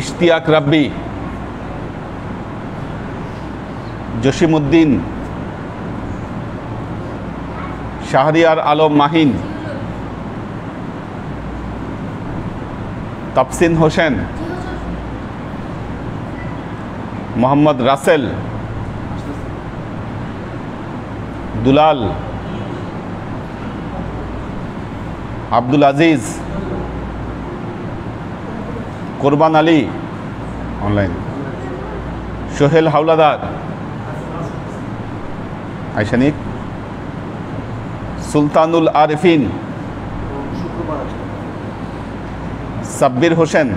ইশতিয়াক রাব্বি, জসিমউদ্দিন, শাহরিয়ার আলম মাহিন, তাফসিন হোসেন, মোহাম্মদ রাসেল, দুলাল, আব্দুল আজিজ, কোরবান Ali online, Sohel Howlader, আইসানিক, সুলতানুল Arifin, Sabbir Hossain,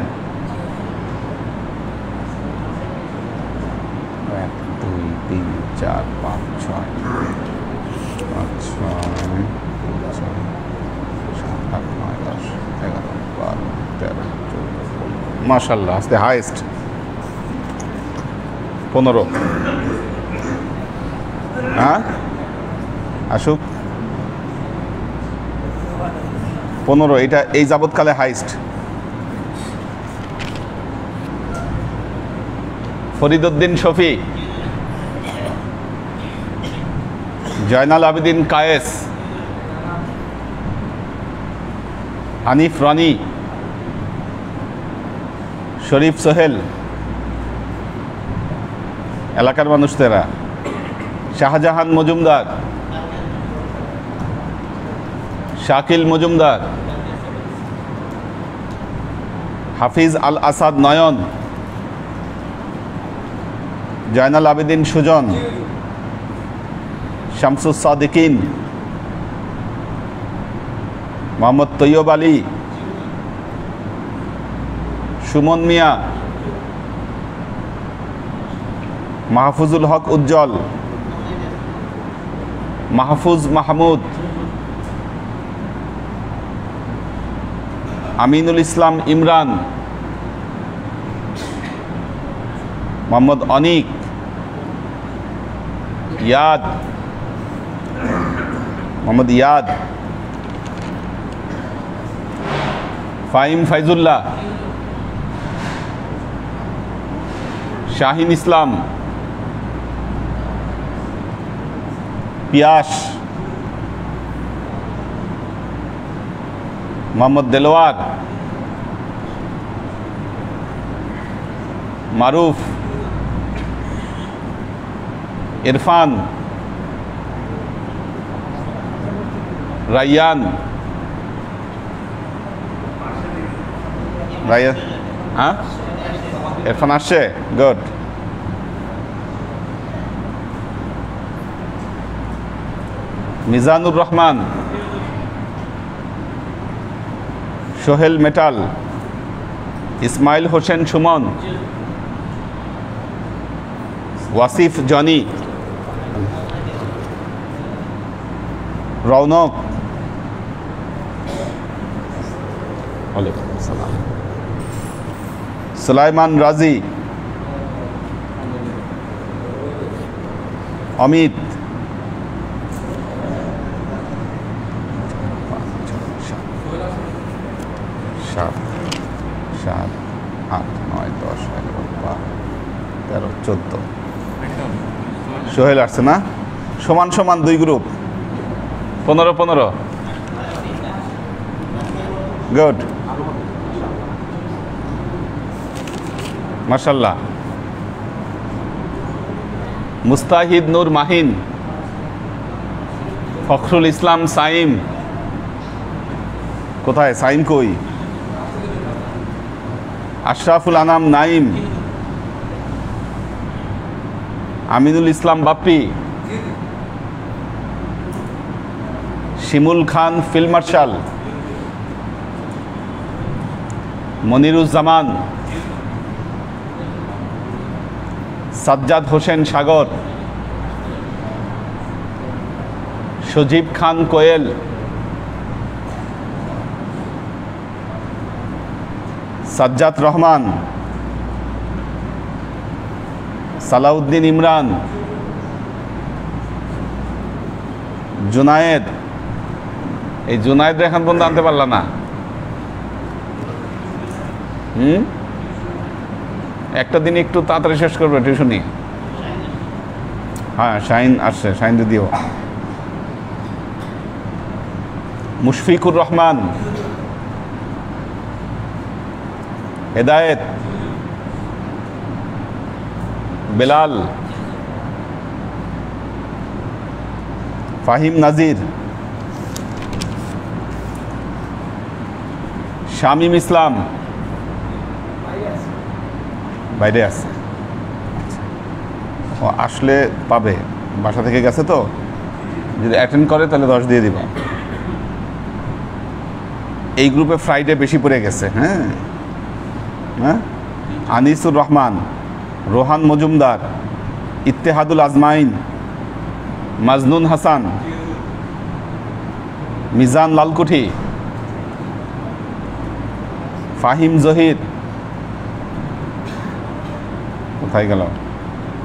1 2 3 4 5 6 5 6 7 8 9 10 11 12 13 14 মাশাআল্লাহ, আজকে highest 15। হ্যাঁ আসুক 15, এটা এই যাবৎকালে হাইস্ট। ফরিদউদ্দিন শফি, জয়নাল আবেদিন কায়েস, হানিফ রানি, শরীফ সোহেল, এলাকার মানুষ তেরা, শাহজাহান মজুমদার, শাকিল মজুমদার, হাফিজ আল আসাদ নয়ন, জয়নাল আবেদিন সুজন, শামসুস সাদিকিন, মোহাম্মদ তৈয়ব আলী, সুমন মিয়া, মাহফুজুল হক উজ্জ্বল, মাহফুজ মাহমুদ, আমিনুল ইসলাম ইমরান, মোহাম্মদ অনিক, ইয়াদ, মোহাম্মদ ইয়াদ, ফাহিম ফাইজুল্লাহ, শাহিন ইসলাম, পিয়াস, মোহাম্মদ দেলোয়ার, মারুফ, ইরফান, রায়ান, হ্যাঁ ইরফান আসছে, good. Mizanur Rahman, Sohel metal, Ismail Hossain Suman, Wasif Johnny, Rounak, ওয়ালাইকুম আসসালাম, সুলাইমান রাজি, অমিত, সাত 8 9 10 11 12 13 14 সোহেল আসছে না? সমান সমান 2 গ্রুপ, 15 গুড মাশাআল্লাহ। মুস্তাহিদ নূর মাহিন, ফখরুল ইসলাম সাইম, কোথায় সাইম কই? আশরাফুল আনাম নাইম, আমিনুল ইসলাম বাপ্পি, শিমুল খান ফিল্ড মার্শাল, মনিরুজ্জামান, সাজ্জাদ হোসেন সাগর, সজীব খান কোয়েল, সাজ্জাদ রহমান, সালাউদ্দিন ইমরান, জুনায়েদ। এই জুনায়েদ এখন পর্যন্ত আনতে পারল না। একটা দিন একটু তাড়াতাড়ি শেষ করবে টিউশনি। হ্যাঁ শাহিন আসছে, শাহিন দিদিও। মুশফিকুর রহমান, হেদায়েত, বেলাল, ফাহিম নাজির, শামীম ইসলাম বাইরে আছে। ও আসলে পাবে, বাসা থেকে গেছে তো, যদি অ্যাটেন্ড করে তাহলে 10 দিয়ে দিব। এই গ্রুপে ফ্রাইডে বেশি পড়ে গেছে। হ্যাঁ হ্যাঁ, আনিসুর রহমান, রোহান মজুমদার, ইত্তেহাদুল আজমাইন, মাজনুন হাসান, মিজান লালকুঠি, ফাহিম জহির, কোথায় গেল,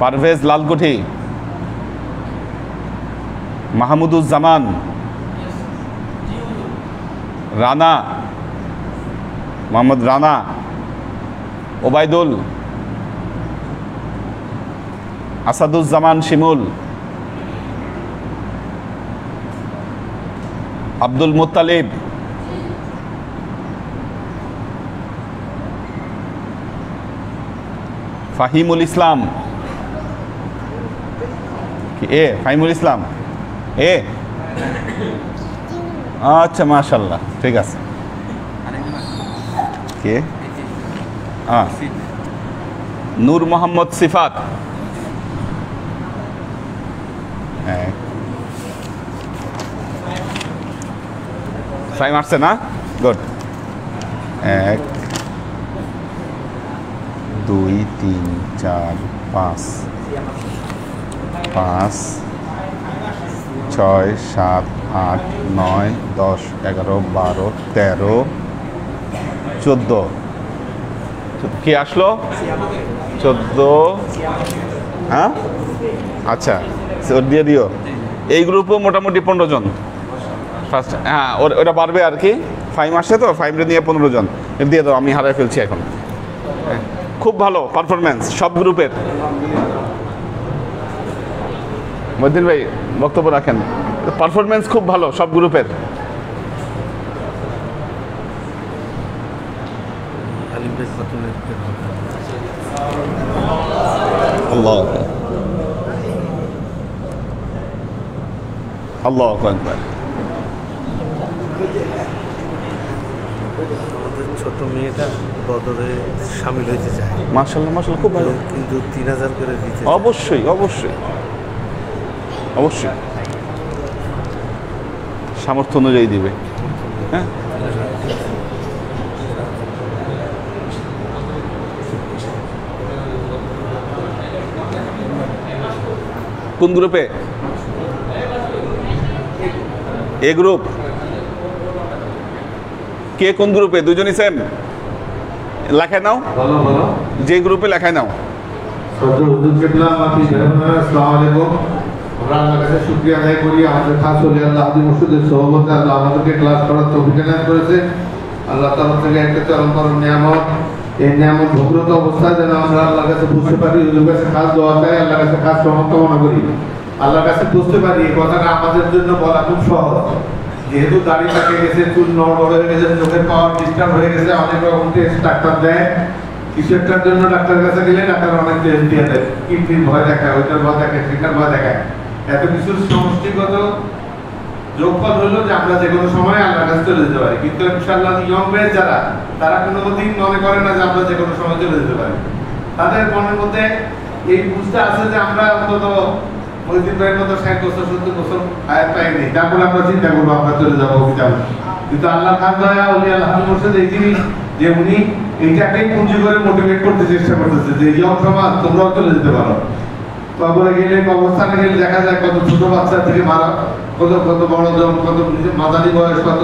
পারভেজ লালকুঠি, মাহমুদুজ্জামান, রানা, মোহাম্মদ রানা, ওবায়দুল, আসাদুজ্জামান শিমুল, আব্দুল মুত্তালিব, ফাহিমুল ইসলাম, এ ফাহিমুল ইসলাম এ, আচ্ছা মাশাল্লাহ, ঠিক আছে। কে? নূর মোহাম্মদ সিফাত, ফাইভ আসছে না? গুড। 1 2 3 4 5 5 6 7 8 9 10 11 12 13 14। কি আসলো? 14। হ্যাঁ আচ্ছা, ওর দিয়ে দিও। এই গ্রুপও মোটামুটি 15 জন ফার্স্ট। হ্যাঁ ওটা বাড়বে আর কি, 5 আসছে তো, 5 নিয়ে 15 জন দিয়ে দাও। আমি হারাই ফেলছি এখন। খুব ভালো পারফরমেন্স সব গ্রুপের। মহিউদ্দিন ভাই বক্তব্য রাখেন। পারফরমেন্স খুব ভালো সব গ্রুপের। আল্লাহু আকবার। ছোট মেয়েটা বদরে শামিল হইতে চায়। মাশাআল্লাহ মাশাআল্লাহ, খুব ভালো। কিন্তু 3000 করে দিতে। অবশ্যই অবশ্যই অবশ্যই, সামর্থ্য অনুযায়ী দিবে। হ্যাঁ কোন গ্রুপে? এ গ্রুপ। কে কোন গ্রুপে? দুজনই সেম? লেখায় নাও, যে গ্রুপে লেখায় নাও। আমরা আল্লাহর কাছে শুকরিয়া আদায় করি, আমাদের খাস ওলি আল্লাহ আদি মুর্শিদের সোহবতে আল্লাহ আমাদেরকে ক্লাস করার তৌফিক এনায়েত করেছে। আল্লাহ তাআলা থেকে একটা চরম নিয়ামত। এই নিয়ামত ভোগ্যত অবস্থায় যেন আমরা আল্লাহর কাছে বুঝতে পারি, ওদের কাছে খাস দোয়া চাই, আল্লাহর কাছে খাস রহমত কামনা করি। আল্লাহর কাছে বুঝতে পারি এই কথাটা আমাদের জন্য বলা খুব সহজ। যেহেতু দাড়ি পাকে গেছে, চুল নড়বড় হয়ে গেছে, চোখের পাওয়ার ডিস্টার্ব হয়ে গেছে, অনেক রকম টেস্ট ডাক্তার দেয়। কিছু একটার জন্য ডাক্তারের কাছে গেলে ডাক্তার অনেক টেস্ট দিয়ে দেয়, কিডনির ভয় দেখায়, ওইটার ভয় দেখায়, সেটার ভয় দেখায়। এত কিছুর সমষ্টিগত যোগফল হলো যে আমরা যে কোনো সময় আল্লাহর কাছে চলে যেতে পারি। কিন্তু ইনশাআল্লাহ ইয়ং ব্যাচ যারা, তারা কোনোদিন মনে করে না যে আমরা যে কোনো সময় চলে যেতে পারি। তাদের মনের মধ্যে এই বুঝতে আছে যে আমরা অন্তত মহিউদ্দিন ভাইয়ের মতো 60 বছর 70 বছর হায়াত পাইনি, তারপরে আমরা চিন্তা করবো আমরা চলে যাবো কি যাবো। কিন্তু আল্লাহ খান দয়া উনি আল্লাহ মুর্শিদ এই জিনিস যে উনি এইটাকেই পুঁজি করে মোটিভেট করতে চেষ্টা করতেছে যে ইয়ং সমাজ তোমরাও চলে যেতে পারো। কবরে গেলে, কবরস্থানে গেলে দেখা যায় কত ছোট বাচ্চা থেকে মারা, কত কত বড় জন, কত মাঝারি বয়স, কত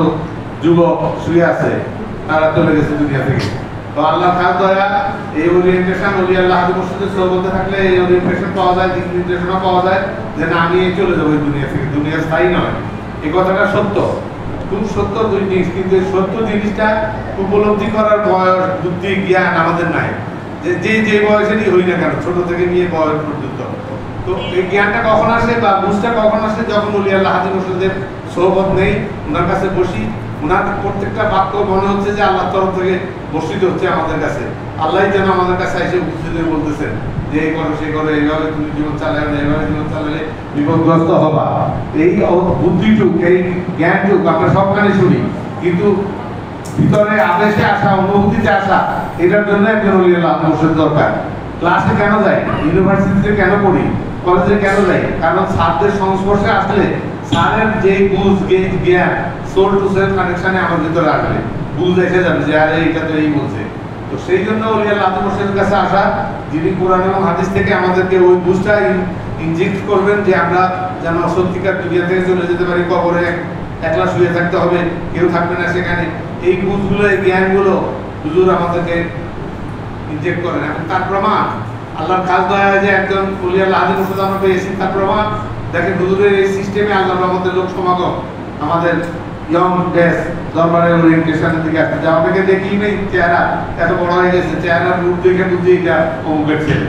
যুবক শুয়ে আছে, তারা চলে গেছে দুনিয়া থেকে। তো আল্লাহ খাস দয়া এই ওরিয়েন্টেশন ওলি আল্লাহ মুর্শিদের সোহবতে থাকলে এই ওরিয়েন্টেশন পাওয়া যায়, দিক নির্দেশনা পাওয়া যায় যে না আমি চলে যাবো এই দুনিয়া থেকে, দুনিয়া স্থায়ী নয়। এই কথাটা সত্য, খুব সত্য জিনিস। কিন্তু এই সত্য জিনিসটা উপলব্ধি করার বয়স, বুদ্ধি, জ্ঞান আমাদের নাই। যে বয়সেরই হই না কেন, ছোট থেকে নিয়ে বয়স পর্যন্ত। তো এই জ্ঞানটা কখন আসে বা বুঝটা কখন আসে? যখন ওলি আল্লাহ হাজি মুর্শিদের সোহবত নেই, ওনার কাছে বসি, ওনার প্রত্যেকটা বাক্য মনে হচ্ছে যে আল্লাহর তরফ থেকে বর্ষিত হচ্ছে আমাদের কাছে। আল্লাহ যেন আমাদের কাছে এসে উপস্থিত হয়ে বলতেছেন যে এই করো সে করো, এইভাবে তুমি জীবন চালাবে না, এইভাবে জীবন চালালে বিপদগ্রস্ত হবা। এই বুদ্ধিটুক, এই জ্ঞানটুক আমরা সবখানে শুনি, কিন্তু ভিতরে আদেশে আসা, অনুভূতিতে আসা, এটার জন্য একজন ওলি আল্লাহ মুর্শিদ দরকার। ক্লাসে কেন যাই, ইউনিভার্সিটিতে কেন পড়ি, কলেজে কেন যাই? কারণ স্যারদের সংস্পর্শে আসলে স্যারের যে বুঝ, জ্ঞান, সোল টু সেলফ কানেকশনে আমার ভিতরে আসবে, বুঝ এসে যাবে যে আরে এটা তো এই বলছে। তো সেই জন্য ওলি আল্লাহ মুর্শিদের কাছে আসা, যিনি কোরআন এবং হাদিস থেকে আমাদেরকে ওই বুঝটা ইনজেক্ট করবেন যে আমরা যেন সত্যিকার দুনিয়া থেকে চলে যেতে পারি, কবরে একলা শুয়ে থাকতে হবে, কেউ থাকবে না সেখানে। এই বুঝগুলো, এই জ্ঞানগুলো হুজুর আমাদেরকে ইনজেক্ট করেন। এবং তার প্রমাণ আল্লাহর খাস দয়া যে একজন ওলি আল্লাহ হাজি মুর্শিদ আমরা পেয়েছি, তার প্রমাণ দেখেন হুজুরের এই সিস্টেমে আল্লাহর রহমতের লোক সমাগম আমাদের ইয়ং ব্যাচ দরবারের ওরিয়েন্টেশনের দিকে আসছে। আমাদেরকে দেখি নেই চেহারা এত বড় হয়ে গেছে, চেহারার রূপ দেখে বুঝি এটা অমুকের ছেলে।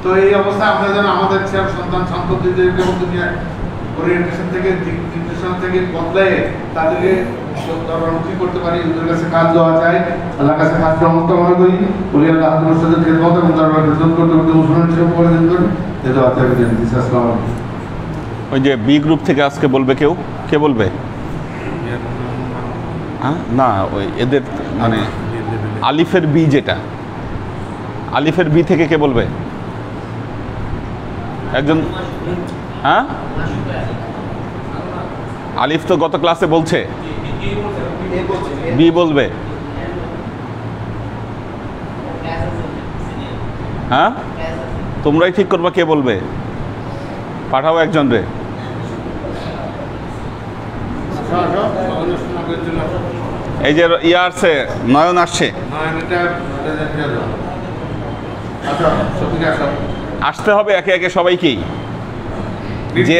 তো এই অবস্থা আমরা যেন আমাদের সন্তান সন্ততিদেরকে দুনিয়া ওরিয়েন্টেশন থেকে, নির্দেশন থেকে বদলায় তাদেরকে দরবারমুখী করতে পারি। ওদের কাছে কাজ দেওয়া চাই, আল্লাহর কাছে কাজ রহমত কামনা করি। ওলি আল্লাহ হাজি মুর্শিদের খেদমত এবং দরবার খেদমত করতে করতে মুসলমান হিসেবে করে দিন করি। এটা আপনাকে জানিয়ে দিচ্ছি। আসসালামু আলাইকুম। ওই যে বি গ্রুপ থেকে আজকে বলবে কেউ, কে বলবে? হ্যাঁ, না ওই এদের মানে আলিফের বি, যেটা আলিফের বি থেকে কে বলবে? একজন। হ্যাঁ, আলিফ তো গত ক্লাসে বলছে, বি বলবে। হ্যাঁ, তোমরাই ঠিক করবা কে বলবে। পাঠাও একজন রে। এই যে ইয়া আসছে, নয়ন আসছে, আসতে হবে একে একে সবাইকেই। যে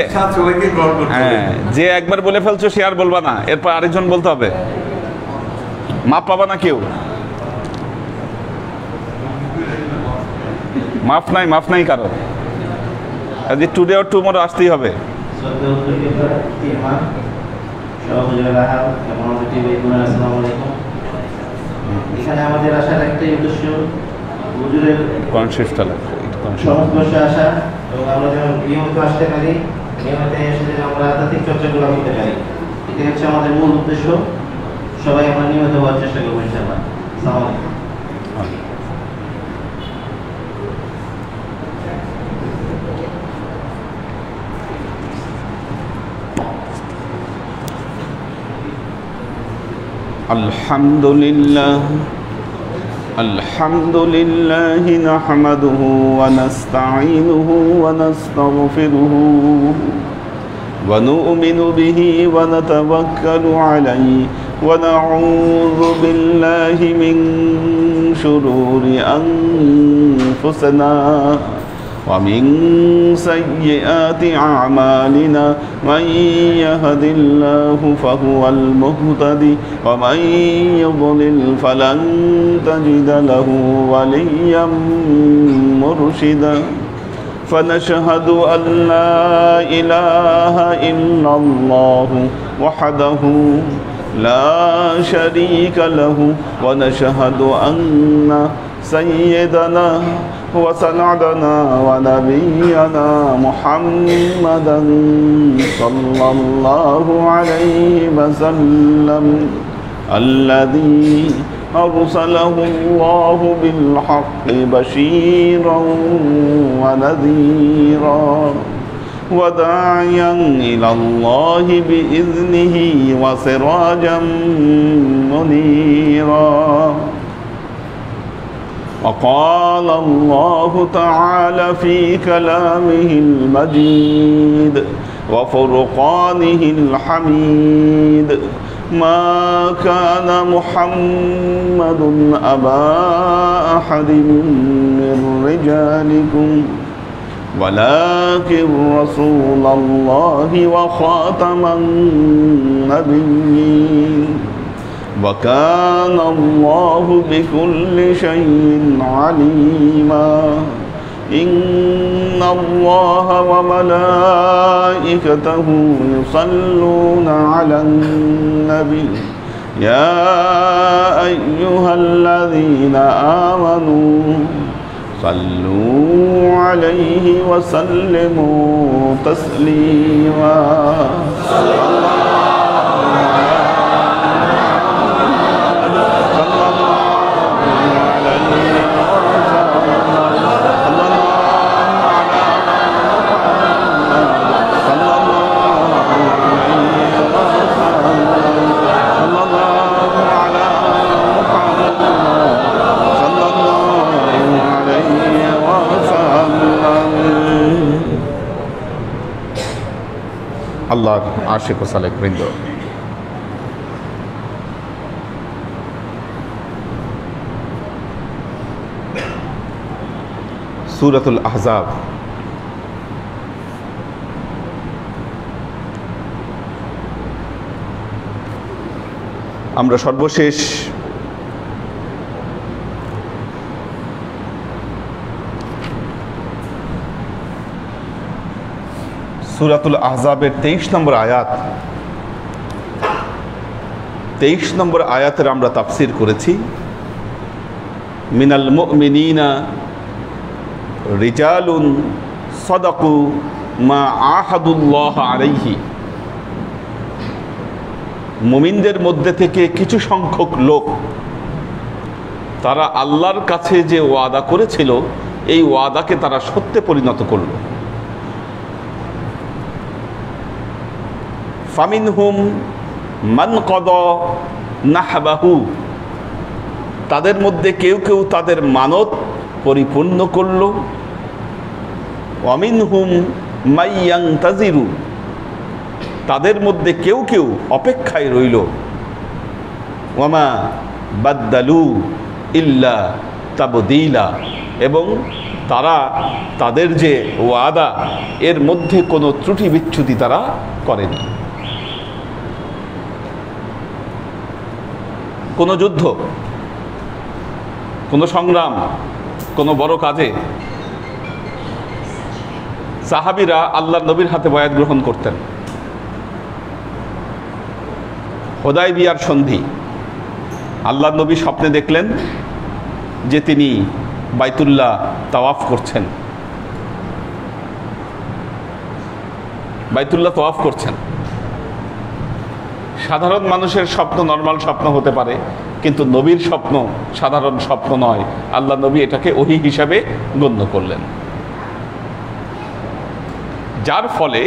হ্যাঁ, যে একবার বলে ফেলছো সে আর বলবা না, এরপর আরেকজন বলতে হবে। মাপ পাবা না কেউ, মাফ নাই কারো। টুডে অর টুমরো আসতেই হবে। এখানে আমাদের আসার একটাই উদ্দেশ্য, হুজুরের সংস্পর্শে আসা, এবং আমরা যেন নিয়মিত আসতে পারি, নিয়মিত এসে যেন আমরা আধ্যাত্মিক চর্চাগুলো করতে পারি। এটাই হচ্ছে আমাদের মূল উদ্দেশ্য। সবাই আমরা নিয়মিত হওয়ার চেষ্টা করবো ইনশাআল্লাহ। আসসালামু আলাইকুম। الحمد لله نحمده ونستعينه ونستغفره ونؤمن به ونتوكل عليه ونعوذ بالله من شرور أنفسنا ومن سيئات أعمالنا من يهد الله فهو المهتدي ومن يضلل فلن تجد له وليا مرشدا فنشهد أن لا إله إلا الله وحده لا شريك له ونشهد أن سيدنا وسندنا ونبينا محمدا صلى الله عليه وسلم الذي أرسله الله بالحق بشيرا ونذيرا وداعيا إلى الله بإذنه وسراجا منيرا وقال الله تعالى في كلامه المجيد وفرقانه الحميد ما كان محمد أبا أحد من رجالكم ولكن رسول الله وخاتم النبيين وكان الله بكل شيء عليما إن الله وملائكته يصلون على النبي يا أيها الذين آمنوا صلوا عليه وسلموا تسليما আল্লাহর আশিক ও সালেক বৃন্দ, সূরাতুল আহজাব আমরা সর্বশেষ সূরাতুল আহজাবের 23 নম্বর আয়াত, 23 নম্বর আয়াতের আমরা তাফসীর করেছি। মিনাল মুমিনিনা রিজালুন সাদাকু মা আহাদুল্লাহ আলাইহি, মুমিনদের মধ্যে থেকে কিছু সংখ্যক লোক তারা আল্লাহর কাছে যে ওয়াদা করেছিল এই ওয়াদাকে তারা সত্যে পরিণত করল। ফামিনহুম মান কাদা নাহবাহু, তাদের মধ্যে কেউ কেউ তাদের মানত পরিপূর্ণ করল। ওয়ামিনহুম মাইয়ান্তাজিরু, তাদের মধ্যে কেউ কেউ অপেক্ষায় রইল। ওয়ামা বাদ্দালু ইল্লা তাবদীলা, এবং তারা তাদের যে ওয়াদা এর মধ্যে কোনো ত্রুটি বিচ্যুতি তারা করেনি। কোনো যুদ্ধ, কোনো সংগ্রাম, কোনো বড় কাজে সাহাবীরা আল্লাহর নবীর হাতে বায়াত গ্রহণ করতেন। হুদায়বিয়ার সন্ধি, আল্লাহর নবী স্বপ্নে দেখলেন যে তিনি বাইতুল্লাহ তাওয়াফ করছেন, বাইতুল্লাহ তাওয়াফ করছেন। সাধারণ মানুষের স্বপ্ন নরমাল স্বপ্ন হতে পারে, কিন্তু নবীর স্বপ্ন সাধারণ স্বপ্ন নয়। আল্লাহ নবী এটাকে ওহী হিসাবে গণ্য করলেন, যার ফলে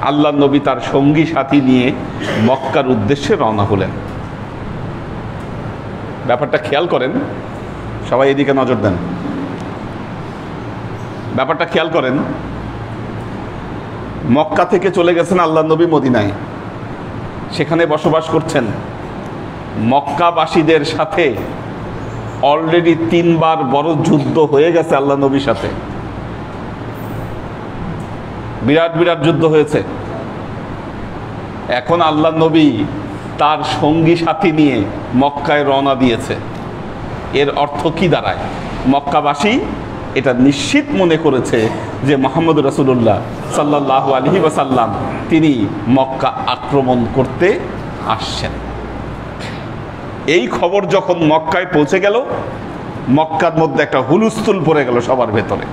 আল্লাহ নবী তার সঙ্গী সাথী নিয়ে মক্কার উদ্দেশ্যে রওনা হলেন। ব্যাপারটা খেয়াল করেন, সবাই এদিকে নজর দেন। ব্যাপারটা খেয়াল করেন, মক্কা থেকে চলে গেছেন আল্লাহ নবী মদিনায়, সেখানে বসবাস করছেন। মক্কাবাসীদের সাথে অলরেডি 3 বার বড় যুদ্ধ হয়ে গেছে আল্লাহ নবীর সাথে, বিরাট বিরাট যুদ্ধ হয়েছে। এখন আল্লাহ নবী তার সঙ্গী সাথী নিয়ে মক্কায় রওনা দিয়েছে। এর অর্থ কি দাঁড়ায়? মক্কাবাসী এটা নিশ্চিত মনে করেছে যে মুহাম্মদ রাসূলুল্লাহ সাল্লাল্লাহু আলাইহি ওয়াসাল্লাম তিনি মক্কা আক্রমণ করতে আসছেন। এই খবর যখন মক্কায় পৌঁছে গেল, মক্কার মধ্যে একটা হুলস্থুল পড়ে গেল সবার ভেতরে।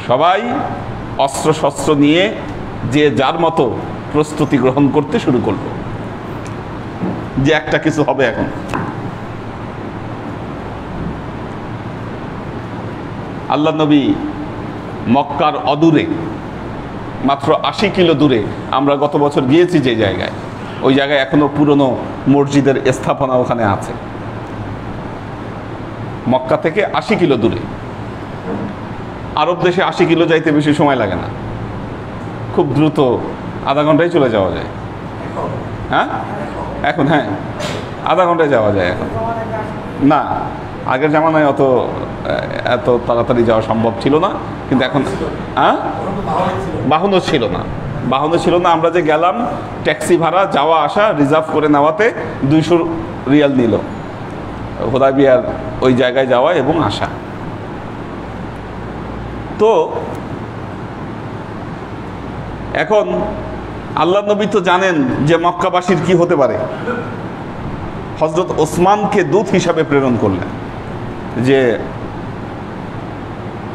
সবাই অস্ত্র শস্ত্র নিয়ে যে যার মতো প্রস্তুতি গ্রহণ করতে শুরু করলো যে একটা কিছু হবে। এখন আল্লাহ নবী মক্কার অদূরে, মাত্র 80 কিলো দূরে, আমরা গত বছর গিয়েছি যে জায়গায়, ওই জায়গায় এখনো পুরনো মসজিদের স্থাপনা ওখানে আছে। মক্কা থেকে 80 কিলো দূরে। আরব দেশে 80 কিলো যাইতে বেশি সময় লাগে না, খুব দ্রুত আধা ঘন্টায় চলে যাওয়া যায়। হ্যাঁ এখন, হ্যাঁ আধা ঘন্টায় যাওয়া যায় এখন। না, আগের জামানায় এত তাড়াতাড়ি যাওয়া সম্ভব ছিল না, কিন্তু এখন বাহনও ছিল না। বাহনে ছিল না, আমরা যে গেলাম ট্যাক্সি ভাড়া যাওয়া আসা রিজার্ভ করে নেওয়াতে 200 রিয়াল নিল হুদায়বিয়ার ওই জায়গায় যাওয়া এবং আসা। তো এখন আল্লাহ নবী তো জানেন যে মক্কাবাসীর কি হতে পারে। হযরত ওসমানকে দূত হিসাবে প্রেরণ করলেন, যে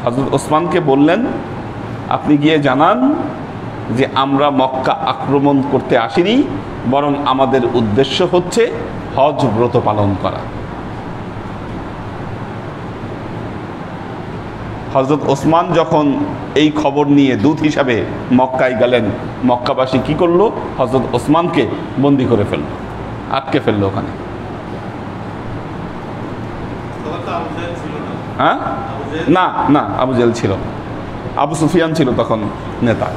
হযরত ওসমানকে বললেন আপনি গিয়ে জানান যে আমরা মক্কা আক্রমণ করতে আসিনি, বরং আমাদের উদ্দেশ্য হচ্ছে হজ ব্রত পালন করা। হযরত ওসমান যখন এই খবর নিয়ে দূত হিসাবে মক্কায় গেলেন, মক্কাবাসী কি করলো? হযরত ওসমানকে বন্দি করে ফেললো, আটকে ফেললো ওখানে। হ্যাঁ, না না, আবু জেহেল ছিল, আবু সুফিয়ান ছিল তখন নেতা।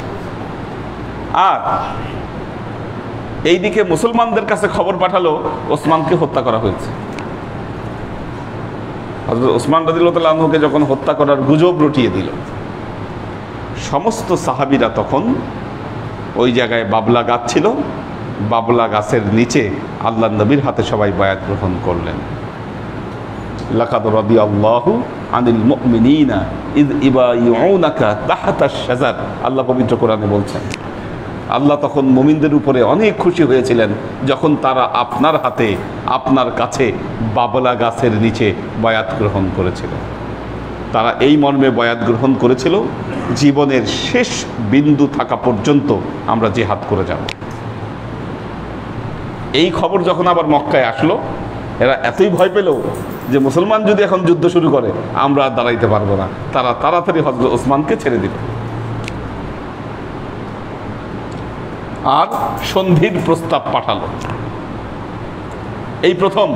আর এইদিকে মুসলমানদের কাছে খবর পাঠালো ওসমানকে হত্যা করা হয়েছে। হযরত ওসমান রাদিয়াল্লাহু তাআলা আনহুকে যখন হত্যা করার গুজব রটিয়ে দিল, সমস্ত সাহাবীরা তখন ওই জায়গায় বাবলা গাছ ছিল, বাবলা গাছের নিচে আল্লাহর নবীর হাতে সবাই বায়াত গ্রহণ করলেন। লাকাদ রাদিয়াল্লাহু আনিল মুমিনিনা ইয ইবাইউনাকা তাহতাশ শাজার, আল্লাহ পবিত্র কোরআনে বলছেন। আল্লাহ তখন মুমিনদের উপরে অনেক খুশি হয়েছিলেন যখন তারা আপনার হাতে আপনার কাছে বাবলা গাছের নিচে বায়াত গ্রহণ করেছিল। তারা এই মর্মে বায়াত গ্রহণ করেছিল, জীবনের শেষ বিন্দু থাকা পর্যন্ত আমরা জিহাদ করে যাব। এই খবর যখন আবার মক্কায় আসলো, এরা এতই ভয় পেল যে মুসলমান যদি এখন যুদ্ধ শুরু করে আমরা আর দাঁড়াইতে পারবো না। তারা তাড়াতাড়ি হযরত ওসমানকে ছেড়ে দিল আর সন্ধির প্রস্তাব পাঠালো। এই প্রথম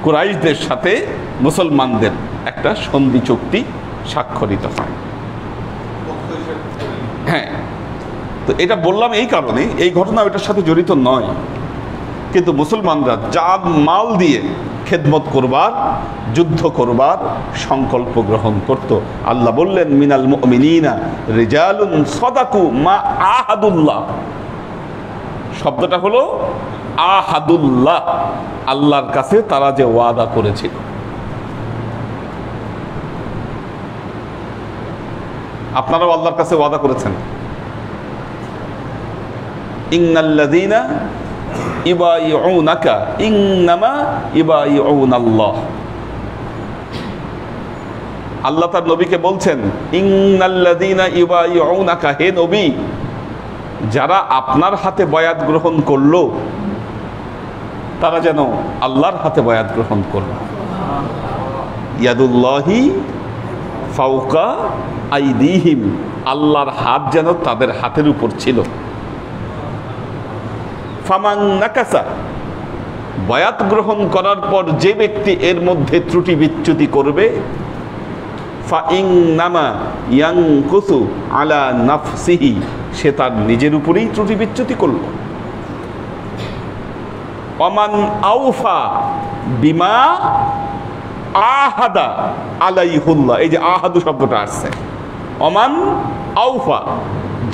কুরাইশদের সাথে মুসলমানদের একটা সন্ধি চুক্তি স্বাক্ষরিত হয়। হ্যাঁ, তো এটা বললাম এই কারণে, এই ঘটনা এটার সাথে জড়িত নয়, কিন্তু মুসলমানরা জান মাল দিয়ে খেদমত করবার, যুদ্ধ করবার সংকল্প গ্রহণ করত। আল্লাহ বললেন মিনাল মুমিনিনা রিজালুন সাদাকু মা আহাদুল্লাহ। শব্দটা হলো আহাদুল্লাহ, আল্লাহর কাছে তারা যে ওয়াদা করেছিল। আপনারাও আল্লাহর কাছে ওয়াদা করেছেন। ইন্নাল্লাযীনা ইবাইউনাকা ইন্নামা ইবাইউনাল্লাহ। আল্লাহ তার নবীকে বলছেন ইন্নাল্লাযীনা ইবাইউনাকা, হে নবী, যারা আপনার হাতে বায়াত গ্রহণ করলো তারা যেন আল্লাহর হাতে বায়াত গ্রহণ করলো। ইয়াদুল্লাহি ফাওকা আইদিহিম, আল্লাহর হাত যেন তাদের হাতের উপর ছিল। ফামান নাকাসা, বায়াত গ্রহণ করার পর যে ব্যক্তি এর মধ্যে ত্রুটি বিচ্যুতি করবে, ফাইন্নামা ইয়ানকুসু আলা নাফসিহি, সে তার নিজের উপরেই ত্রুটি বিচ্যুতি করল। ওমান আউফা বিমা আহাদা আলাইহুল্লাহ, এই যে আহাদু শব্দটা আসছে, ওমান আউফা,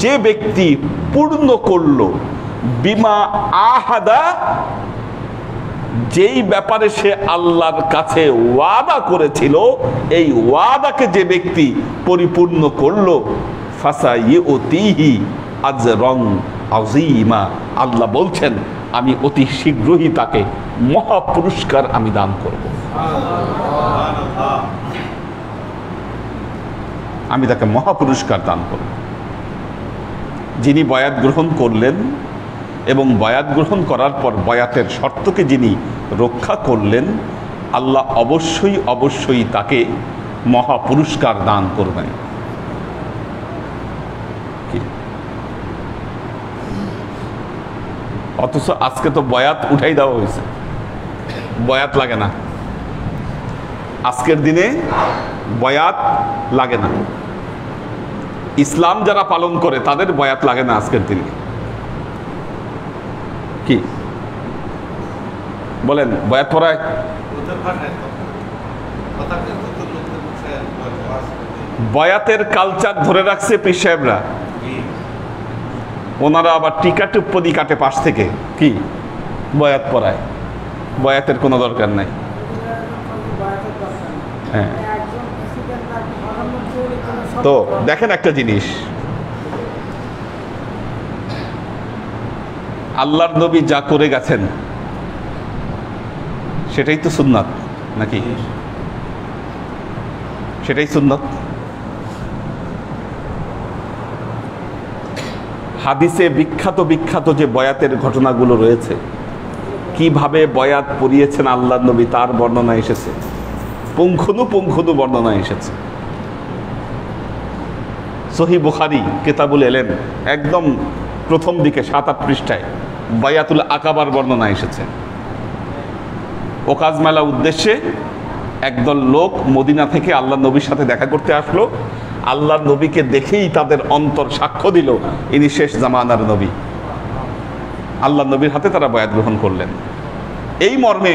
যে ব্যক্তি পূর্ণ করলো, বিমা আহাদা, যেই ব্যাপারে সে আল্লাহর কাছে ওয়াদা করেছিল, এই ওয়াদাকে যে ব্যক্তি পরিপূর্ণ করলো, ফাসাইউতিহি আজরান আযীমা, আল্লাহ বলছেন আমি অতি শীঘ্রই তাকে মহা পুরস্কার আমি দান করব। আমি তাকে মহা পুরস্কার দান করব। যিনি বায়াত গ্রহণ করলেন এবং বায়াত গ্রহণ করার পর বায়াতের শর্তকে যিনি রক্ষা করলেন, আল্লাহ অবশ্যই অবশ্যই তাকে মহা পুরস্কার দান করবেন। অথচ আজকে তো বয়াত উঠাই দেওয়া হয়েছে, বয়াত লাগে না, আজকের দিনে বয়াত লাগে না। ইসলাম যারা পালন করে তাদের বয়াত লাগে না আজকের দিনে। কি বলেন, বয়াত পড়ায়? বয়াতের কালচার ধরে রাখছে পীর সাহেবরা। ওনারা আবার টিকা টুপ্পদি কাটে পাশ থেকে, কি বয়াত পড়ায়। বয়াতের কোনো দরকার নাই। হ্যাঁ, তো দেখেন একটা জিনিস, আল্লাহর নবী যা করে গেছেন সেটাই তো সুন্নাত নাকি? সেটাই সুন্নাত। হাদিসে বিখ্যাত বিখ্যাত যে বয়াতের ঘটনাগুলো রয়েছে, কিভাবে বয়াত পড়িয়েছেন আল্লাহর নবী তার বর্ণনা এসেছে, পুঙ্খানুপুঙ্খু বর্ণনা এসেছে। সহিহ বুখারী কিতাবুল ইলম একদম প্রথম দিকে 7-8 পৃষ্ঠায় বায়াতুল আকাবার বর্ণনা এসেছে। ওকাজ মেলা উদ্দেশ্যে একদল লোক মদিনা থেকে আল্লাহ নবীর সাথে দেখা করতে আসলো। আল্লাহর নবীকে দেখেই তাদের অন্তর সাক্ষ্য দিল ইনি শেষ জামানার নবী। আল্লাহ নবীর হাতে তারা বয়াত গ্রহণ করলেন এই মর্মে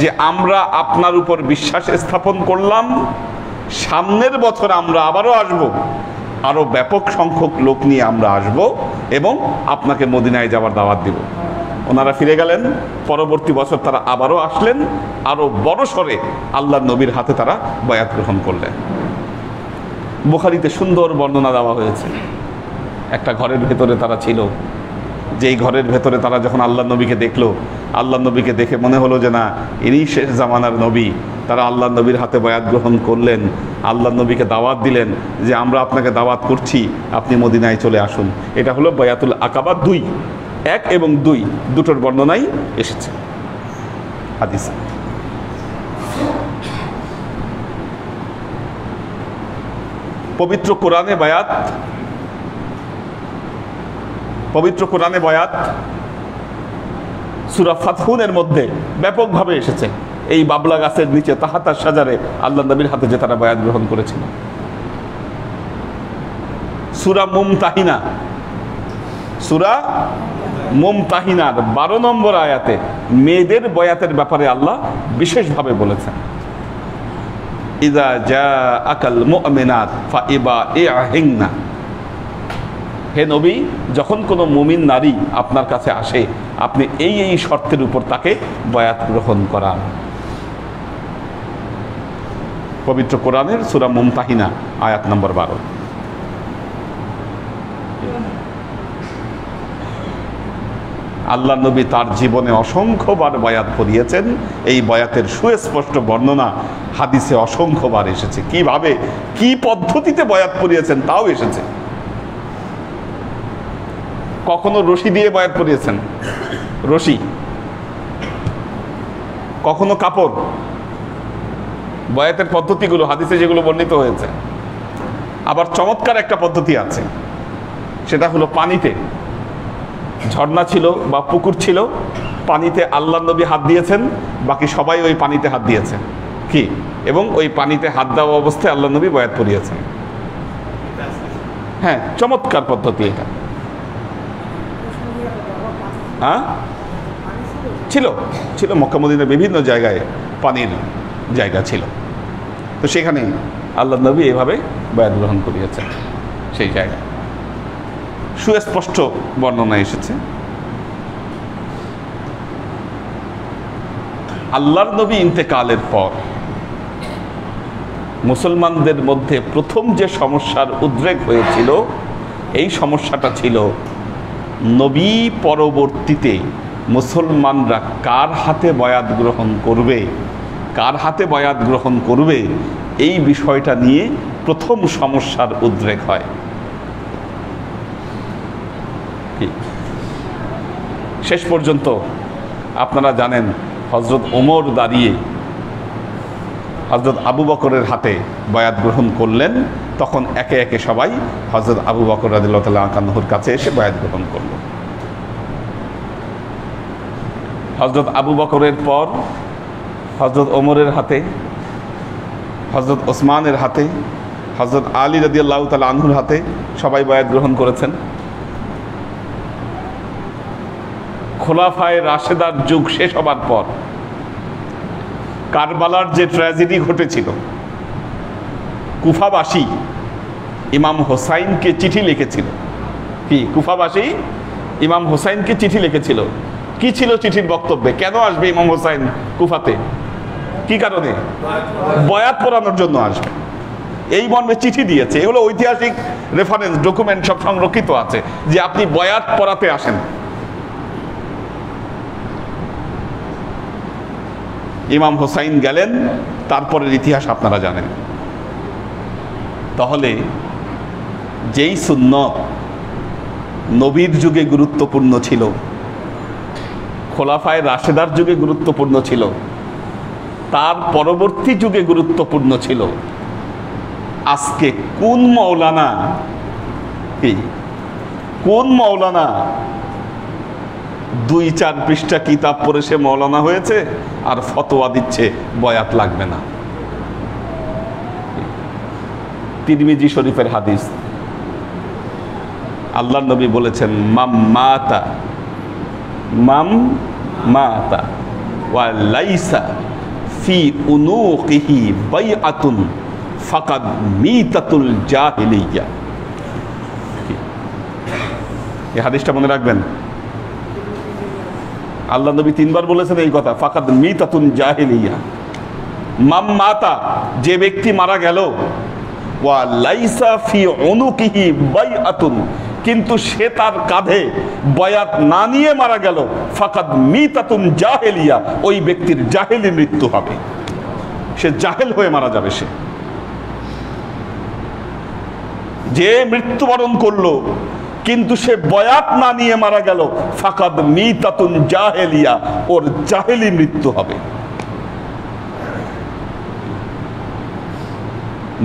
যে আমরা আপনার উপর বিশ্বাস স্থাপন করলাম, সামনের বছর আমরা আবারও আসব, আরো ব্যাপক সংখ্যক লোক নিয়ে আমরা আসব এবং আপনাকে মদিনায় যাওয়ার দাওয়াত দিব। ওনারা ফিরে গেলেন, পরবর্তী বছর তারা আবারও আসলেন, আরো বড় সরে আল্লাহর নবীর হাতে তারা বয়াত গ্রহণ করলেন। বুখারীতে সুন্দর বর্ণনা দেওয়া হয়েছে। একটা ঘরের ভেতরে তারা ছিল, যেই ঘরের ভেতরে তারা যখন আল্লাহ নবীকে দেখলো, আল্লাহ নবীকে দেখে মনে হলো যে না ইনি শেষ জামানার নবী। তারা আল্লাহ নবীর হাতে বয়াত গ্রহণ করলেন, আল্লাহ নবীকে দাওয়াত দিলেন যে আমরা আপনাকে দাওয়াত করছি, আপনি মদিনায় চলে আসুন। এটা হলো বয়াতুল আকাবা 2, 1 এবং 2 দুটোর বর্ণনাই এসেছে হাদিসে। পবিত্র কোরআনে বায়াত, পবিত্র কোরআনে বয়াত সূরা ফাতহুনের মধ্যে ব্যাপকভাবে এসেছে। এই বাবলা গাছের নিচে তাহাতার সাজারে আল্লাহ নবীর হাতে যে তারা বয়াত গ্রহণ করেছিল। সূরা মুমতাহিনা, সূরা মুমতাহিনার 12 নম্বর আয়াতে মেয়েদের বয়াতের ব্যাপারে আল্লাহ বিশেষভাবে বলেছেন, ইযা জাআকাল মুমিনাত ফাইবাইহিন্না। হে নবী, যখন কোনো মুমিন নারী আপনার কাছে আসে, আপনি এই এই শর্তের উপর তাকে বয়াত গ্রহণ করান। পবিত্র কোরআনের সূরা মুমতাহিনা আয়াত নম্বর 12। আল্লাহ নবী তার জীবনে অসংখ্যবার বয়াত পড়িয়েছেন। এই বয়াতের সুস্পষ্ট বর্ণনা হাদিসে অসংখ্যবার এসেছে। কিভাবে কি পদ্ধতিতে বয়াত পড়িয়েছেন তাও এসেছে। কখনো রশি দিয়ে বয়াত পড়িয়েছেন, রশি, কখনো কাপড়। বয়াতের পদ্ধতিগুলো হাদিসে যেগুলো বর্ণিত হয়েছে। আবার চমৎকার একটা পদ্ধতি আছে, সেটা হলো পানিতে। ঝর্ণা ছিল বা পুকুর ছিল, পানিতে আল্লাহ নবী হাত দিয়েছেন, বাকি সবাই ওই পানিতে হাত দিয়েছেন কি, এবং ওই পানিতে হাত দেওয়া অবস্থায় আল্লাহ নবী বয়াত পড়িয়েছেন। হ্যাঁ, চমৎকার পদ্ধতি এটা। হ্যাঁ, ছিল ছিল মক্কা মদিনার বিভিন্ন জায়গায় পানির জায়গা ছিল, তো সেখানে আল্লাহ নবী এইভাবে বয়াত গ্রহণ করিয়েছেন। সেই জায়গায় সুস্পষ্ট বর্ণনা এসেছে। আল্লাহর নবী ইন্তেকালের পর মুসলমানদের মধ্যে প্রথম যে সমস্যার উদ্রেক হয়েছিল, এই সমস্যাটা ছিল নবী পরবর্তীতে মুসলমানরা কার হাতে বয়াত গ্রহণ করবে, কার হাতে বয়াত গ্রহণ করবে, এই বিষয়টা নিয়ে প্রথম সমস্যার উদ্রেক হয়। শেষ পর্যন্ত আপনারা জানেন হযরত ওমর দাঁড়িয়ে হযরত আবু বকরের হাতে বয়াত গ্রহণ করলেন। তখন একে একে সবাই হযরত আবু বকর রাদিয়াল্লাহু তাআলা আনহুর কাছে এসে বয়াত গ্রহণ করল। হযরত আবু বকরের পর হযরত ওমরের হাতে, হযরত ওসমানের হাতে, হযরত আলী রাদিয়াল্লাহু তাআলা আনহুর হাতে সবাই বয়াত গ্রহণ করেছেন। খোলাফায়ে রাশেদার যুগ শেষ হবার পর কারবালার যে ট্র্যাজেডি ঘটেছিল, কুফাবাসী ইমাম হোসাইনকে চিঠি লিখেছিল কি কুফাবাসী ইমাম হোসাইনকে চিঠি লিখেছিল। কি ছিল চিঠির বক্তব্যে? কেন আসবে ইমাম হোসাইন কুফাতে? কি কারণে? বয়াত পড়ানোর জন্য আসবে, এই মর্মে চিঠি দিয়েছে। এগুলো ঐতিহাসিক রেফারেন্স ডকুমেন্ট সব সংরক্ষিত আছে যে আপনি বয়াত পড়াতে আসেন। ইমাম হোসাইন গেলেন, তারপরের ইতিহাস আপনারা জানেন। তাহলে যেই সুন্নত নবীর যুগে গুরুত্বপূর্ণ ছিল, খোলাফায়ে রাশেদার যুগে গুরুত্বপূর্ণ ছিল, তার পরবর্তী যুগে গুরুত্বপূর্ণ ছিল, আজকে কোন মৌলানা কোন মৌলানা 2-4 পৃষ্ঠা কিতাব পড়ে সে মৌলানা হয়েছে আর ফতোয়া দিচ্ছে বয়াত লাগবে না? তিরমিজি শরীফের হাদিস, আল্লাহর নবী বলেছেন মাম মাতা ওয়া লাইসা ফি উনুকিহি বাইআতুন ফাকাদ মিতাতুল জাহিলিয়া। এই হাদিসটা মনে রাখবেন। আল্লাহ নবী 3 বার বলেছেন এই কথা, ফাকাদ মিতাতুন জাহিলিয়া। মাম মাতা, যে ব্যক্তি মারা গেল, ওয়া লাইসা ফি উনুকিহি বাইআতুন, কিন্তু সে তার কাঁধে বয়াত না নিয়ে মারা গেল, ফাকাদ মিতাতুন জাহেলিয়া, ওই ব্যক্তির জাহেলি মৃত্যু হবে, সে জাহেল হয়ে মারা যাবে। সে যে মৃত্যুবরণ করলো কিন্তু সে বয়াত না নিয়ে মারা গেল, ফাকাদ মিতাতুন জাহেলিয়া, ওর জাহেলি মৃত্যু হবে।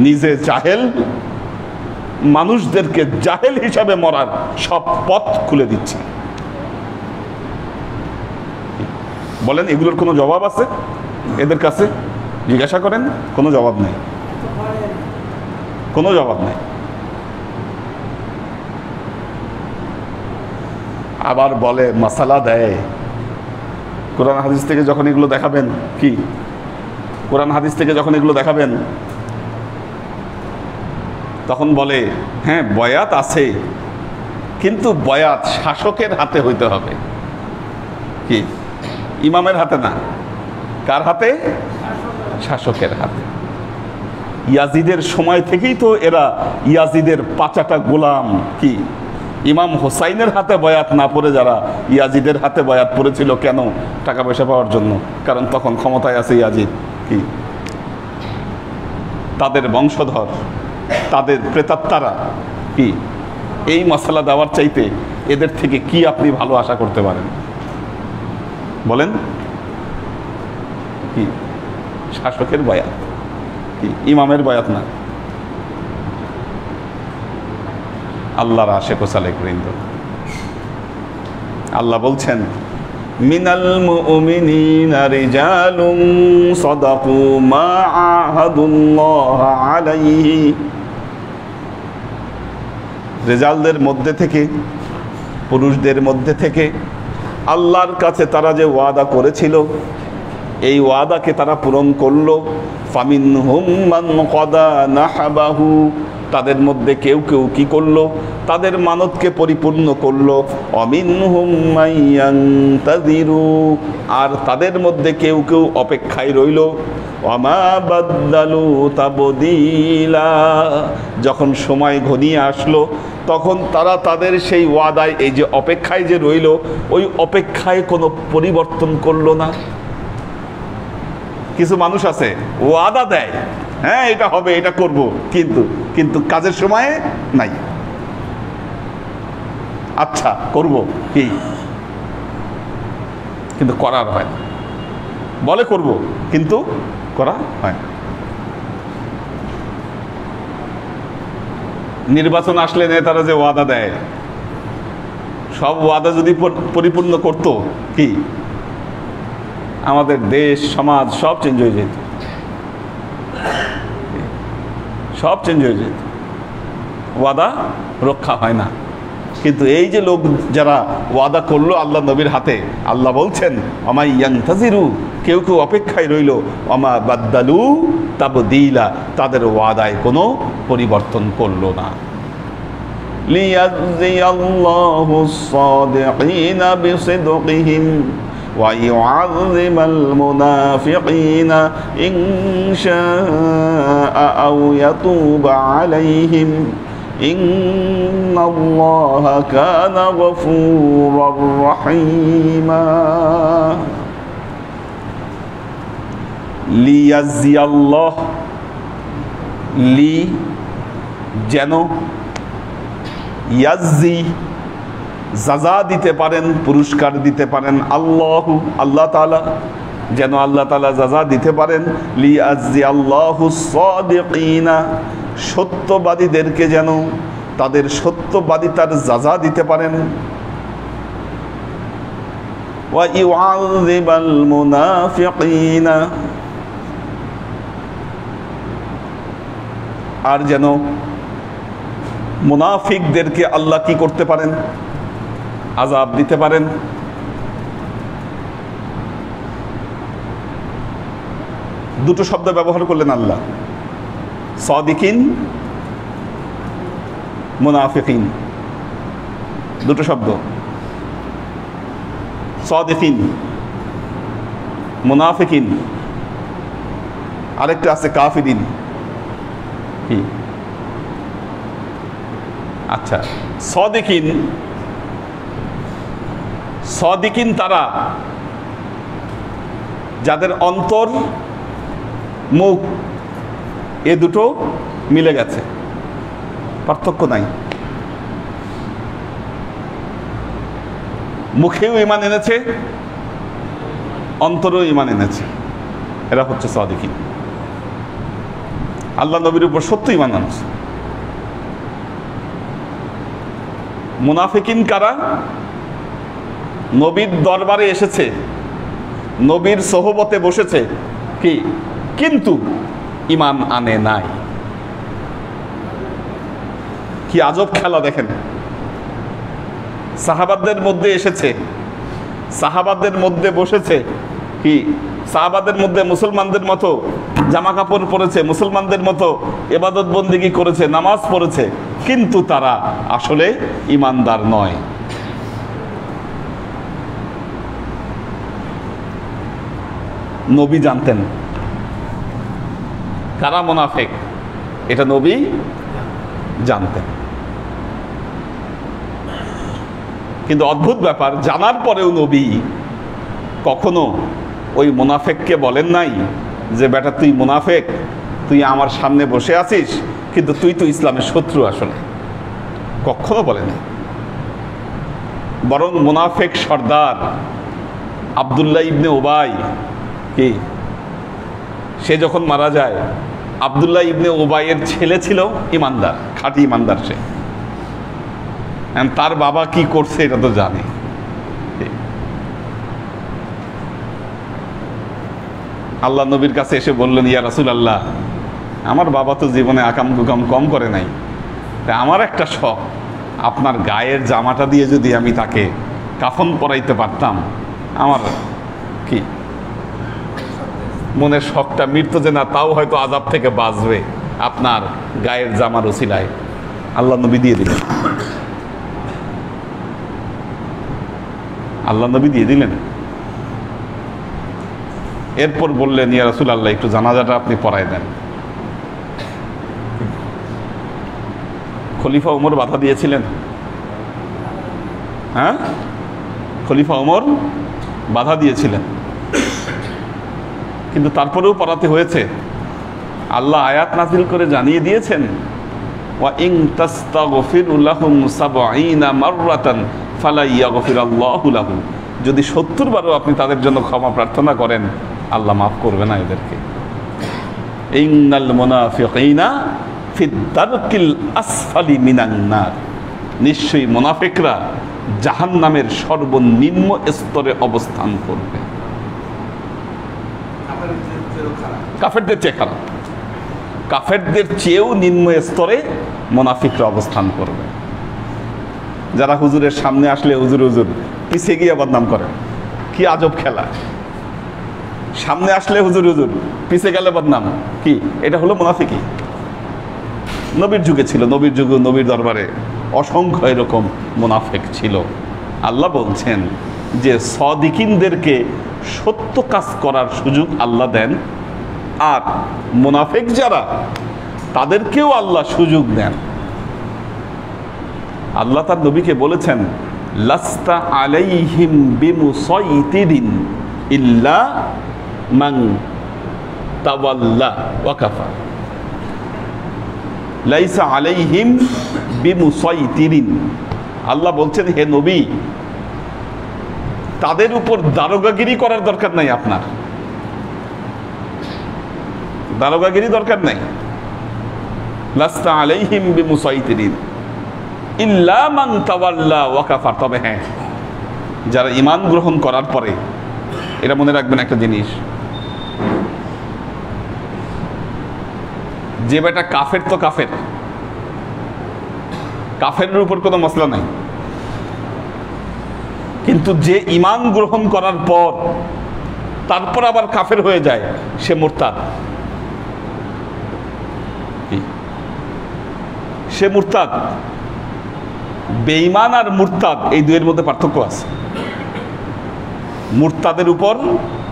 নিজে জাহেল, মানুষদেরকে জাহেল হিসাবে মরার সব পথ খুলে দিচ্ছে। বলেন এগুলোর কোনো জবাব আছে এদের কাছে? জিজ্ঞাসা করেন, কোনো জবাব নেই, কোনো জবাব নেই। আবার বলে মাসালা দেয়, কোরআন হাদিস থেকে যখন এগুলো দেখাবেন, কি কোরআন হাদিস থেকে যখন এগুলো দেখাবেন, তখন বলে হ্যাঁ বয়াত আছে, কিন্তু বয়াত শাসকের হাতে হইতে হবে। কি? ইমামের হাতে না। কার হাতে? শাসকের হাতে। ইয়াজিদের সময় থেকেই তো এরা ইয়াজিদের পাচাটা গোলাম। কি? ইমাম হোসাইনের হাতে বয়াত না পড়ে যারা ইয়াজিদের হাতে বয়াত পড়েছিল, কেন? টাকা পয়সা পাওয়ার জন্য। কারণ তখন ক্ষমতায় আছে ইয়াজিদ। কি? তাদের বংশধর, তাদের প্রেতাত্মারা। কি? এই মশলা দেওয়ার চাইতে এদের থেকে কি আপনি ভালো আশা করতে পারেন? বলেন। কি? শাসকের বয়াত, কি ইমামের বয়াত না। আল্লাহর আশিক ও সালেক বৃন্দ, আল্লাহ বলছেন মিনাল মুমিনিনা রিজালুন সাদাকু মা আহাদুল্লাহ আলাইহি। রিজালদের মধ্যে থেকে, পুরুষদের মধ্যে থেকে আল্লাহর কাছে তারা যে ওয়াদা করেছিল, এই ওয়াদাকে তারা পূরণ করলো। ফামিনহুম মান কাদা নাহবাহু, তাদের মধ্যে কেউ কেউ কি করলো? তাদের মানতকে পরিপূর্ণ করলো। অমিনহুম মাইয়ান্তাযিরু, আর তাদের মধ্যে কেউ কেউ অপেক্ষায় রইল। ওয়ামা বাদদালু তাবদীলা, যখন সময় ঘনিয়ে আসলো তখন তারা তাদের সেই ওয়াদায়, এই যে অপেক্ষায় যে রইল, ওই অপেক্ষায় কোনো পরিবর্তন করলো না। কিছু মানুষ আছে ওয়াদা দেয়, হ্যাঁ এটা হবে, এটা করব, কিন্তু কাজের সময়ে নাই। আচ্ছা করব, কি কিন্তু করার হয় না। বলে করব কিন্তু করা হয় না। নির্বাচন আসলে নেতারা যে ওয়াদা দেয়, সব ওয়াদা যদি পরিপূর্ণ করত, কি আমাদের দেশ সমাজ সব চেঞ্জ হয়ে যেত, সব চেঞ্জ হয়ে যেত। ওয়াদা রক্ষা হয় না। কিন্তু এই যে লোক যারা ওয়াদা করলো আল্লাহ নবীর হাতে, আল্লাহ বলছেন আমা ইয়ান্তাযিরু, কেউ কেউ অপেক্ষায় রইল। আমা বাদদালু তাবদীলা, তাদের ওয়াদায় কোনো পরিবর্তন করলো না। লিয়াজজি আল্লাহুস সাদিকিনা বিসিদকিহিম ويعذب المنافقين إن شاء أو يتوب عليهم إن الله كان غفورا رحيما লিয়াজজি আল্লাহ লি যেন ইয়াজজি জাযা দিতে পারেন, পুরস্কার দিতে পারেন আল্লাহু আল্লাহ তাআলা, যেন আল্লাহ তাআলা জাযা দিতে পারেন লিয়াজজি আল্লাহুস সাদিকিনা সত্যবাদীদেরকে যেন তাদের সত্যবাদিতার জাযা দিতে পারেন, ওয়া ইউআযিবাল মুনাফিকিনা আর যেন মুনাফিকদেরকে আল্লাহ কি করতে পারেন, আযাব দিতে পারেন। দুটো শব্দ ব্যবহার করলেন আল্লাহ, সাদিকিন মুনাফিকিন, দুটো শব্দ, সাদিকিন মুনাফিকিন, আরেকটা আছে কাফিরিন। কি আচ্ছা, সাদিকিন সাদিকিন তারা যাদের অন্তর মুখ এ দুটো মিলে গেছে, পার্থক্য নাই, মুখেও ঈমান এনেছে অন্তরেও ঈমান এনেছে, এরা হচ্ছে সাদিকিন। আল্লাহ নবীর উপর সত্য ঈমান আনছে। মুনাফিকিন কারা? নবীর দরবারে এসেছে, নবীর সোহবতে বসেছে কি, কিন্তু ঈমান আনে নাই। কি আজব খেলা দেখেন, সাহাবাদের মধ্যে এসেছে, সাহাবাদের মধ্যে বসেছে, কি সাহাবাদের মধ্যে মুসলমানদের মতো জামা কাপড় পরেছে, মুসলমানদের মতো ইবাদত বন্দেগী করেছে, নামাজ পড়েছে, কিন্তু তারা আসলে ঈমানদার নয়। নবী জানতেন কারা মুনাফিক, এটা নবী জানতেন, কিন্তু অদ্ভুত ব্যাপার, জানার পরেও নবী কখনো ওই মুনাফিককে বলেন নাই যে বেটা তুই মুনাফিক, তুই আমার সামনে বসে আছিস কিন্তু তুই তো ইসলামের শত্রু, আসলে কখনো বলেন। বরং মুনাফিক সর্দার আব্দুল্লাহ ইবনে উবাই, কি সে যখন মারা যায়, আব্দুল্লাহ ইবনে উবাইয়ের ছেলে ছিল ইমানদার, খাঁটি ইমানদার, সে তার বাবা কি করছে এটা তো জানে। আল্লাহ নবীর কাছে এসে বললেন, ইয়া রাসূলুল্লাহ, আমার বাবা তো জীবনে আকাম কুকাম কম করে নাই, আমার একটা শখ, আপনার গায়ের জামাটা দিয়ে যদি আমি তাকে কাফন পরাইতে পারতাম, আমার কি মনের শখটা মৃত্যু যে না, তাও হয়তো আযাব থেকে বাঁচবে আপনার গায়ের জামার উসিলায়। আল্লাহ নবী দিয়ে দিলেন, আল্লাহ নবী দিয়ে দিলেন। এরপর বললেন, ইয়া রাসূলুল্লাহ, একটু জানাজাটা আপনি পড়ায় দেন। খলিফা ওমর বাধা দিয়েছিলেন, হ্যাঁ, খলিফা ওমর বাধা দিয়েছিলেন, কিন্তু তারপরেও পড়াতে হয়েছে। আল্লাহ আয়াত নাযিল করে জানিয়ে দিয়েছেন, ওয়া ইন তাস্তাগফির লাহুম ৭০ মাররাতান ফালা ইয়াগফিরাল্লাহু লাহুম, যদি ৭০ বারও আপনি তাদের জন্য ক্ষমা প্রার্থনা করেন, আল্লাহ মাফ করবে না এদেরকে। ইন্নাল মুনাফিকিনা ফিদ দারকিল আসফালি মিনান নার, নিশ্চয়ই মুনাফিকরা জাহান্নামের সর্বনিম্ন স্তরে অবস্থান করবে। কাফেরদের চেয়ে খারাপ, কাফেরদের চেয়েও নিম্ন স্তরে মুনাফিকরা অবস্থান করবে। যারা হুজুরের সামনে আসলে হুজুর হুজুর, পিছিয়ে গিয়ে বদনাম করে, কি আজব খেলা। সামনে আসলে হুজুর হুজুর, পিছিয়ে গেলে বদনাম, কি এটা হলো মুনাফিকি। নবীর যুগে ছিল, নবীর যুগে নবীর দরবারে অসংখ্য এরকম মুনাফেক ছিল। আল্লাহ বলছেন যে সাদিকিনদেরকে সত্য কাজ করার সুযোগ আল্লাহ দেন, আর মুনাফেক যারা তাদেরকেও আল্লাহ সুযোগ দেন। আল্লাহ তার নবীকে বলেছেন, লাস্তা আলাইহিম বিমুসাইতিরিন ইল্লা মান তাওয়াল্লা ওয়া কাফা। লাইসা আলাইহিম বিমুসাইতিরিন, আল্লাহ বলছেন হে নবী, তাদের উপর দারোগাগিরি করার দরকার নাই, আপনার দারোগাগিরি দরকার নাই। লাস্তা আলাইহিম বিমুসাইতিরিন ইল্লা মান তাওয়াল্লা ওয়া কাফার, তবে হ্যাঁ, যারা ঈমান গ্রহণ করার পরে, এটা মনে রাখবেন একটা জিনিস, যে বেটা কাফের তো কাফের, কাফেরের উপর কোনো মসলা নাই, কিন্তু যে ঈমান গ্রহণ করার পর তারপর আবার কাফের হয়ে যায়, সে মুরতাদ, সে মুরতাদ। বেঈমান আর মুরতাদ এই দুইয়ের মধ্যে পার্থক্য আছে। মুরতাদের উপর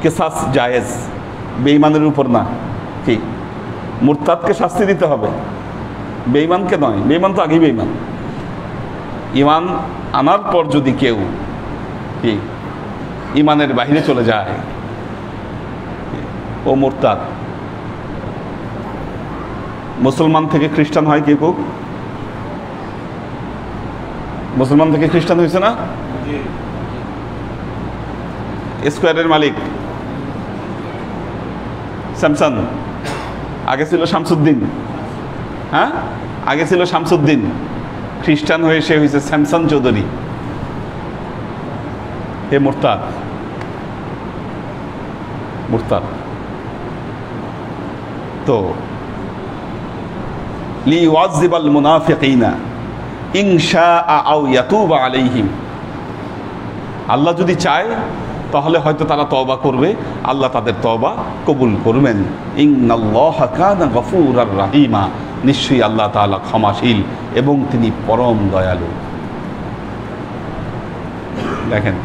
কিসাস জায়েজ, বেঈমানের উপর না। কি, মুরতাদকে শাস্তি দিতে হবে, বেঈমানকে নয়। বেঈমান তো আগেই বেঈমান। ঈমান আনার পর যদি কেউ কি ঈমানের বাহিরে চলে যায়, ও মুরতাদ। মুসলমান থেকে খ্রিস্টান হয় কেউ কেউ, মুসলমান থেকে খ্রিস্টান হয়েছে না? স্কোয়ারের মালিক স্যামসাং, আগে ছিল শামসুদ্দিন। হ্যাঁ, আগে ছিল শামসুদ্দিন, খ্রিস্টান হয়ে সে হয়েছে স্যামসাং চৌধুরী। হে মুরতাদ, মুরতাদ। তো লিওয়াযিবাল মুনাফিকিনা ইন শাআ আও ইয়াতুবা আলাইহিম, আল্লাহ যদি চায় তাহলে হয়তো তারা তওবা করবে, আল্লাহ তাদের তওবা কবুল করবেন। ইন্নাল্লাহা কানা গফুরার রাহিমা, নিশ্চয়ই আল্লাহ তাআলা ক্ষমাশীল এবং তিনি পরম দয়ালু। দেখেন,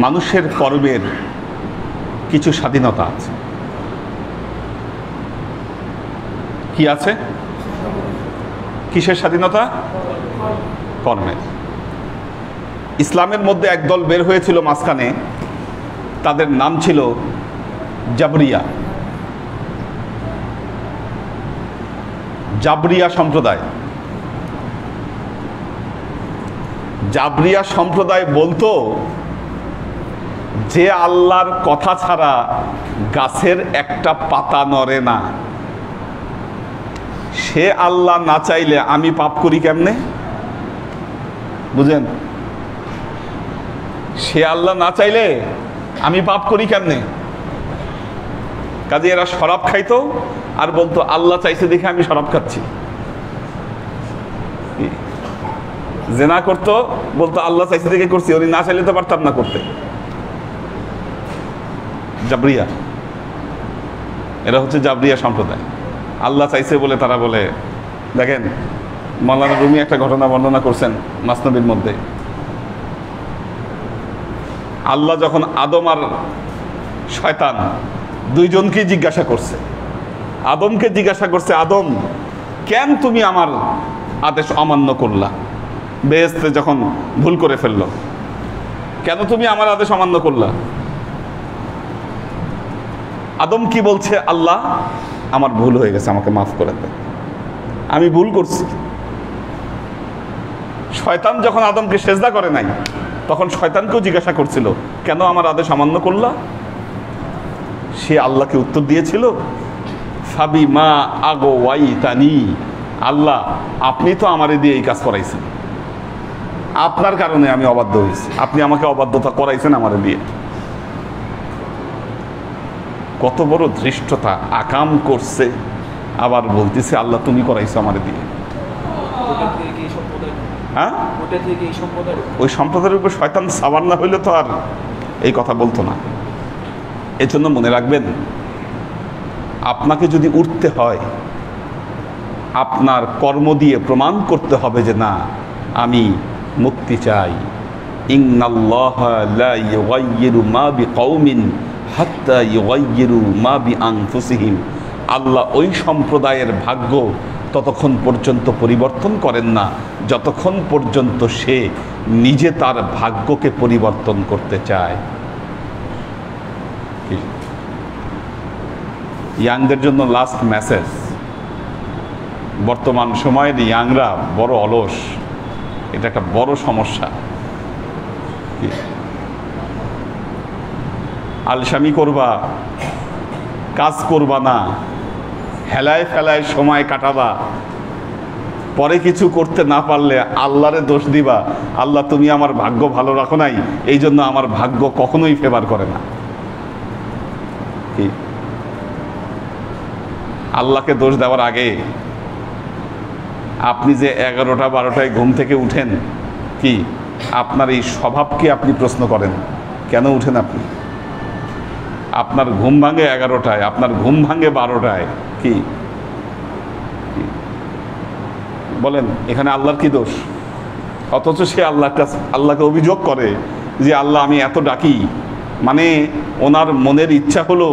মানুষের কর্মের কিছু স্বাধীনতা আছে। কি আছে? কিসের স্বাধীনতা? কর্মের। ইসলামের মধ্যে একদল বের হয়েছিল মাঝখানে, তাদের নাম ছিল জাবরিয়া, জাবরিয়া সম্প্রদায়। জাবরিয়া সম্প্রদায় বলতো যে আল্লাহর কথা ছাড়া গাছের একটা পাতা নড়ে না, সে আল্লাহ না চাইলে আমি পাপ করি কেমনে? বুঝেন? সে আল্লাহ না চাইলে আমি পাপ করি কেমনে? কাজে এরা শরাব খাইতো আর বলতো আল্লাহ চাইছে দেখে আমি শরাব খাচ্ছি। জেনা করতো, বলতো আল্লাহ চাইছে দেখে করছি, উনি না চাইলে তো পারতাম না করতে। জাবরিয়া, এরা হচ্ছে জাবরিয়া সম্প্রদায়। আল্লাহ চাইছে বলে তারা বলে, দেখেন মাওলানা রুমি একটা ঘটনা বর্ণনা করছেন মাসনবীর মধ্যে। আল্লাহ যখন আদম আর শয়তান দুইজনকেই জিজ্ঞাসা করছে, আদমকে জিজ্ঞাসা করছে, আদম কেন তুমি আমার আদেশ অমান্য করলা? বেহেশতে যখন ভুল করে ফেলল, কেন তুমি আমার আদেশ অমান্য করলা? আদম কি বলছে? আল্লাহ আমার ভুল হয়ে গেছে, আমাকে মাফ করে দেন, আমি ভুল করছি। শয়তান যখন আদমকে সেজদা করে নাই, তখন শয়তানকেও জিজ্ঞাসা করছিল কেন আমার আদেশ অমান্য করলা? সে আল্লাহকে উত্তর দিয়েছিল, ফাবিমা আগওয়াইতানি, আল্লাহ আপনি তো আমারে দিয়ে এই কাজ করাইছেন, আপনার কারণে আমি অবাধ্য হয়েছি, আপনি আমাকে অবাধ্যতা করাইছেন আমারে দিয়ে। কত বড় ধৃষ্টতা! আকাম করছে আবার বলতেছে আল্লাহ তুমি করাইছো আমারে দিয়ে। হ্যাঁ, ওটা থেকে এই সম্প্রদায়ের ওই সম্প্রদায়ের উপর শয়তান সাবার না হইলে তো আর এই কথা বলতো না। এই জন্য মনে রাখবেন, আপনাকে যদি উঠতে হয়, আপনার কর্ম দিয়ে প্রমাণ করতে হবে যে না, আমি মুক্তি চাই। ইন্নাল্লাহা লা ইউগাইয়িরু মা বিকওমিন হাত্তা ইউগাইয়িরু মা বিআনফুসিহিম। আল্লাহ ওই সম্প্রদায়ের ভাগ্য ততক্ষণ পর্যন্ত পরিবর্তন করেন না যতক্ষণ পর্যন্ত সে নিজে তার ভাগ্যকে পরিবর্তন করতে চায়। ইয়াংদের জন্য লাস্ট মেসেজ, বর্তমান সময়ের ইয়াংরা বড় অলস, এটা একটা বড় সমস্যা। আলসামি করবা, কাজ করবা না, হেলায় ফেলায় সময় কাটাবা, পরে কিছু করতে না পারলে আল্লাহরে দোষ দিবা, আল্লাহ তুমি আমার ভাগ্য ভালো রাখো নাই, এই জন্য আমার ভাগ্য কখনোই ফেভার করে না। কি আল্লাহকে দোষ দেওয়ার আগে আপনি যে 11টা 12টায় ঘুম থেকে উঠেন, কি আপনার এই স্বভাবকে আপনি প্রশ্ন করেন, কেন উঠেন আপনি? আপনার ঘুম ভাঙে 11টায়, আপনার ঘুম ভাঙে 12টায়, কি বলেন এখানে আল্লাহর কি দোষ? অথচ সে আল্লাহকে অভিযোগ করে যে আল্লাহ আমি এত ডাকি, মানে ওনার মনের ইচ্ছা হলো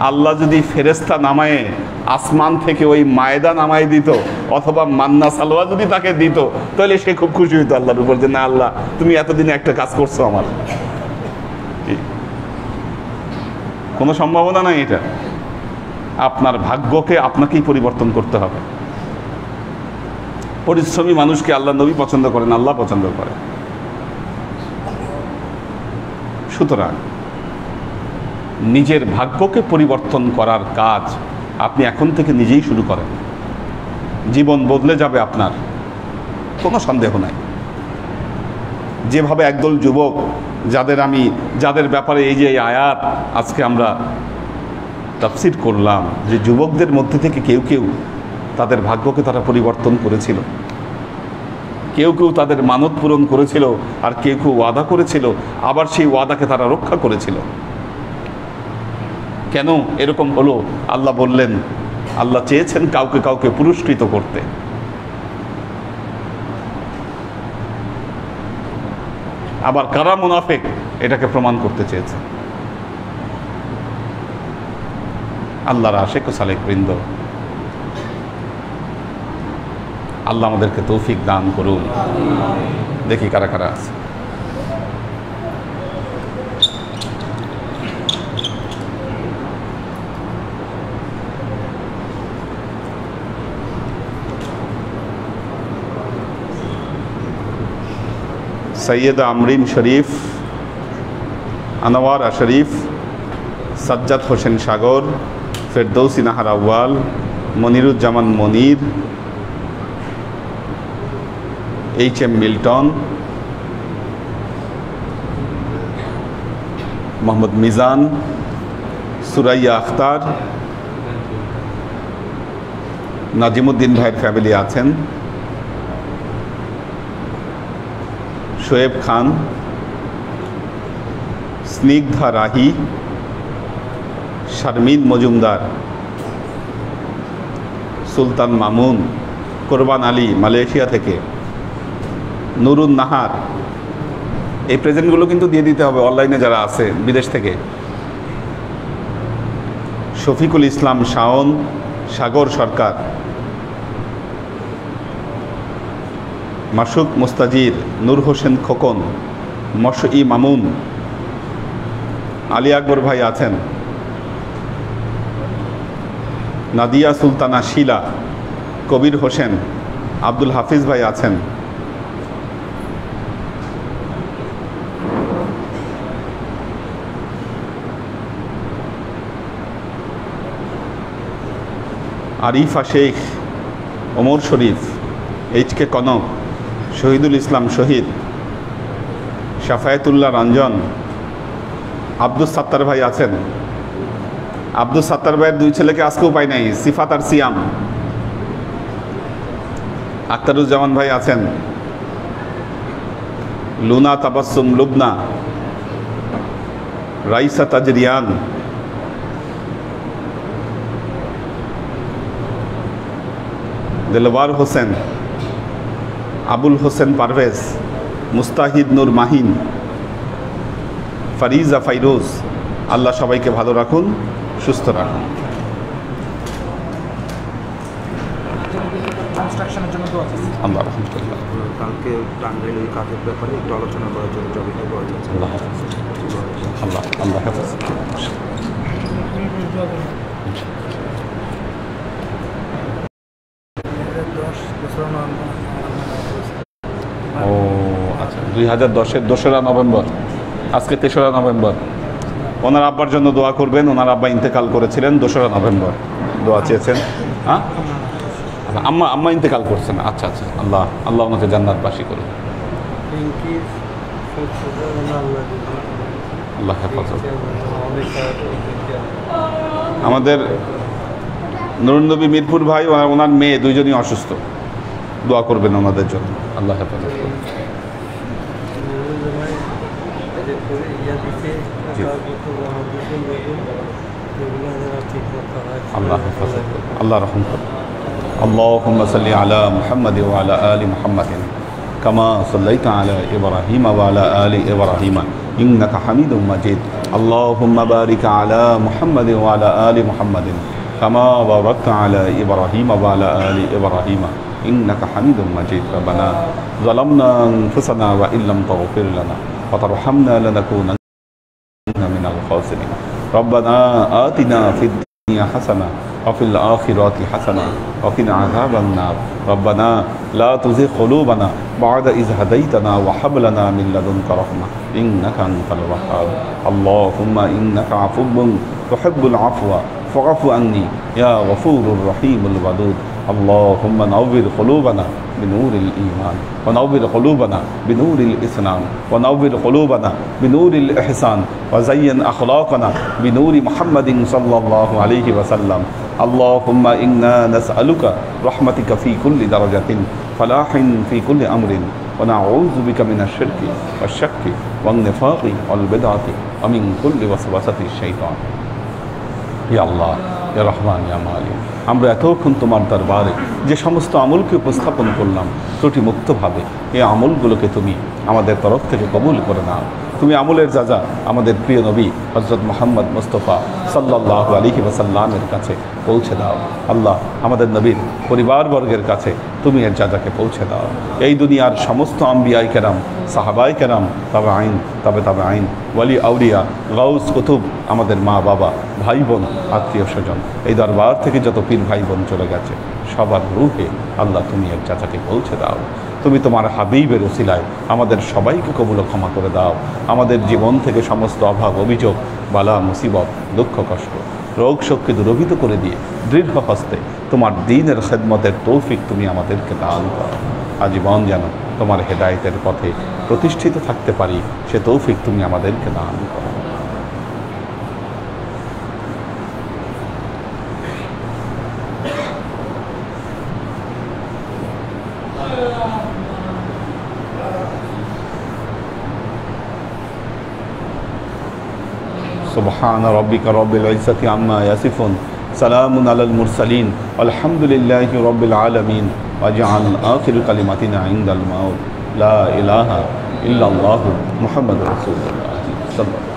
আল্লাহ যদি ফেরেস্তা নামায়ে আসমান থেকে ওই মায়দা নামাই দিত অথবা মান্না সালোয়া যদি তাকে দিত, তাহলে সে খুব খুশি হইতো আল্লাহর উপর যে না আল্লাহ তুমি এতদিনে একটা কাজ করছো আমার। কোনো সম্ভাবনা নাই এটা। আপনার ভাগ্যকে আপনাকেই পরিবর্তন করতে হবে। পরিশ্রমী মানুষকে আল্লাহ নবী পছন্দ করেন, আল্লাহ পছন্দ করেন। সুতরাং নিজের ভাগ্যকে পরিবর্তন করার কাজ আপনি এখন থেকে নিজেই শুরু করেন, জীবন বদলে যাবে আপনার, কোনো সন্দেহ নাই। যেভাবে একদল যুবক যাদের ব্যাপারে এই যে আয়াত আজকে আমরা তাফসীর করলাম, যে যুবকদের মধ্যে থেকে কেউ কেউ তাদের ভাগ্যকে তারা পরিবর্তন করেছিল, কেউ কেউ তাদের মানত পূরণ করেছিল, আর কেউ কেউ ওয়াদা করেছিল, আবার সেই ওয়াদাকে তারা রক্ষা করেছিল। কেন এরকম হলো? আল্লাহ বললেন, আল্লাহ চেয়েছেন কাউকে কাউকে পুরস্কৃত করতে। আবার কারা মুনাফিক এটাকে প্রমাণ করতে চেয়েছে। আল্লাহর আশিক ও সালেক বৃন্দ, আল্লাহ আমাদেরকে তৌফিক দান করুন। দেখি কারা কারা আছে। সৈয়দ আমরিন শরীফ, আনোয়ারা শরীফ, সাজ্জাদ হোসেন সাগর, ফেরদৌসি নাহার আউয়াল, মনিরুজ্জামান মনির, এইচ.এম. মিল্টন, মোহাম্মদ মিজান, সুরাইয়া আখতার, নাজিমুদ্দিন ভাইয়ের ফ্যামিলি আছেন, শোয়েব খান, স্নিগ্ধা রাহি, শারমিন মজুমদার, সুলতান মামুন, কোরবান আলী মালয়েশিয়া থেকে, নুরুন নাহার। এই প্রেজেন্টগুলো কিন্তু দিয়ে দিতে হবে অনলাইনে যারা আছে বিদেশ থেকে। শফিকুল ইসলাম শাওন, সাগর সরকার, মাসুক মুস্তাজির, নূর হোসেন খোকন, মশই মামুন, আলী আকবর ভাই আছেন, নাদিয়া সুলতানা শিলা, কবির হোসেন, আব্দুল হাফিজ ভাই আছেন, আরিফা শেখ, ওমর শরীফ, এইচ.কে. কনক, শহীদুল ইসলাম শহীদ, শাফায়েতুল্লাহ রঞ্জন, আব্দুল সাত্তার ভাই আছেন। আব্দুল সাত্তার ভাইয়ের দুই ছেলেকে আজকেও পাই নাই, সিফাত আর সিয়াম। আখতারুজ্জামান ভাই আছেন, লুনা তাবাসসুম লুবনা, রাইসা তাজরিয়ান, দিলওয়ার হোসেন, আবুল হোসেন পারভেজ, মুস্তাহিদ নূর মাহিন, ফারিজা ফাইরোজ। আল্লাহ সবাইকে ভালো রাখুন, সুস্থ রাখুন। আল্লাহ রহমত করুন। কালকে টাঙ্গাইল ওই কাজের ব্যাপারে একটু আলোচনা করার জন্য জমিটা করা যাচ্ছে। আল্লাহ হাফেজ। আল্লাহ আল্লাহ হাফেজ। ও আচ্ছা, 2010-এর 2রা নভেম্বর, আজকে 3রা নভেম্বর। ওনার আব্বার জন্য দোয়া করবেন। ওনার আব্বা ইন্তেকাল করেছিলেন 2রা নভেম্বর, দোয়া চেয়েছেন। হ্যাঁ, আম্মা আম্মা ইন্তেকাল করছেন। আচ্ছা আচ্ছা, আল্লাহ আল্লাহ ওনাকে জান্নাতবাসী করুন। আল্লাহ হেফাজত। আমাদের নুরুন নবী মিরপুর ভাই, ওনার মেয়ে দুইজনই অসুস্থ, দোয়া করবেন ওনাদের জন্য। আল্লাহ হেফাজত করুন। আল্লাহ হেফাজত করুন, আল্লাহ রহম করুন। আল্লাহুম্মা সাল্লি আলা মুহাম্মাদ ওয়া আলা আলি মুহাম্মাদিন কামা সাল্লাইতা আলা ইব্রাহিম ওয়া আলা আলি ইব্রাহিম ইন্নাকা হামিদুম মাজিদ। আল্লাহুম্মা বারিক আলা মুহাম্মাদ ওয়া আলা আলি মুহাম্মাদিন কামা বারাকতা আলা ইব্রাহিম ওয়া আলা আলি ইব্রাহিম ইন্নাকা হামিদুম মাজিদ। রব্বানা যালামনা আনফুসানা ওয়া ইল্লাম তাগফির লানা ওয়া তারহামনা লানাকুনান্না মিনাল খাসিরিন। রব্বানা আতিনা ফিদ দুনিয়া হাসানা وفي الآخرة حسنة وقنا عذاب النار. ربنا لا تزغ قلوبنا بعد إذ هديتنا وهب لنا من لدنك رحمة إنك أنت الوهاب. اللهم إنك عفو تحب العفو فاعف عني يا غفور الرحيم الودود. اللهم نور قلوبنا بنور الإيمان ونور قلوبنا بنور الإسلام ونور قلوبنا بنور الإحسان وزين أخلاقنا بنور محمد صلى الله عليه وسلم. اللهم إنا نسألك رحمتك في كل درجة فلاح في كل أمر ونعوذ بك من الشرك والشك والنفاق والبدعة ومن كل وسوسة الشيطان. يا الله يا رحمن يا مالك, আমরা এতক্ষণ তোমার দরবারে যে সমস্ত আমলকে উপস্থাপন করলাম ত্রুটি মুক্তভাবে, এই আমলগুলোকে তুমি আমাদের তরফ থেকে কবুল করে নাও। তুমি আমলের যা আমাদের প্রিয় নবী হযরত মুহাম্মদ মুস্তাফা সাল্লাল্লাহু আলাইহি ওয়াসাল্লামের কাছে পৌঁছে দাও। আল্লাহ, আমাদের নবীর পরিবারবর্গের কাছে তুমি এর যাকে পৌঁছে দাও। এই দুনিয়ার সমস্ত আম্বিয়াই কেরাম, সাহাবাই কেরাম, তবে আইন তবে আইন, ওয়ালি আউলিয়া, গাউস কুতুব, আমাদের মা বাবা, ভাই বোন, আত্মীয় স্বজন, এই দরবার থেকে যত পীর ভাই বোন চলে গেছে সবার রূহে আল্লাহ তুমি এর যাকে পৌঁছে দাও। তুমি তোমার হাবিবের উসিলায় আমাদের সবাইকে কবুল ক্ষমা করে দাও। আমাদের জীবন থেকে সমস্ত অভাব, অভিযোগ, বালা, মুসিবত, দুঃখ, কষ্ট, রোগ শোককে দূরভূত করে দিয়ে দৃঢ় হস্তে তোমার দ্বীনের খেদমতের তৌফিক তুমি আমাদেরকে দান করো। আজীবন যেন তোমার হেদায়েতের পথে প্রতিষ্ঠিত থাকতে পারি, সে তৌফিক তুমি আমাদেরকে দান করো। سبحان ربك رب العزة عما يصفون سلام على المرسلين والحمد لله رب العالمين واجعل آخر كلمتنا عند الموت لا إله إلا الله محمد رسول الله صلى الله عليه وسلم.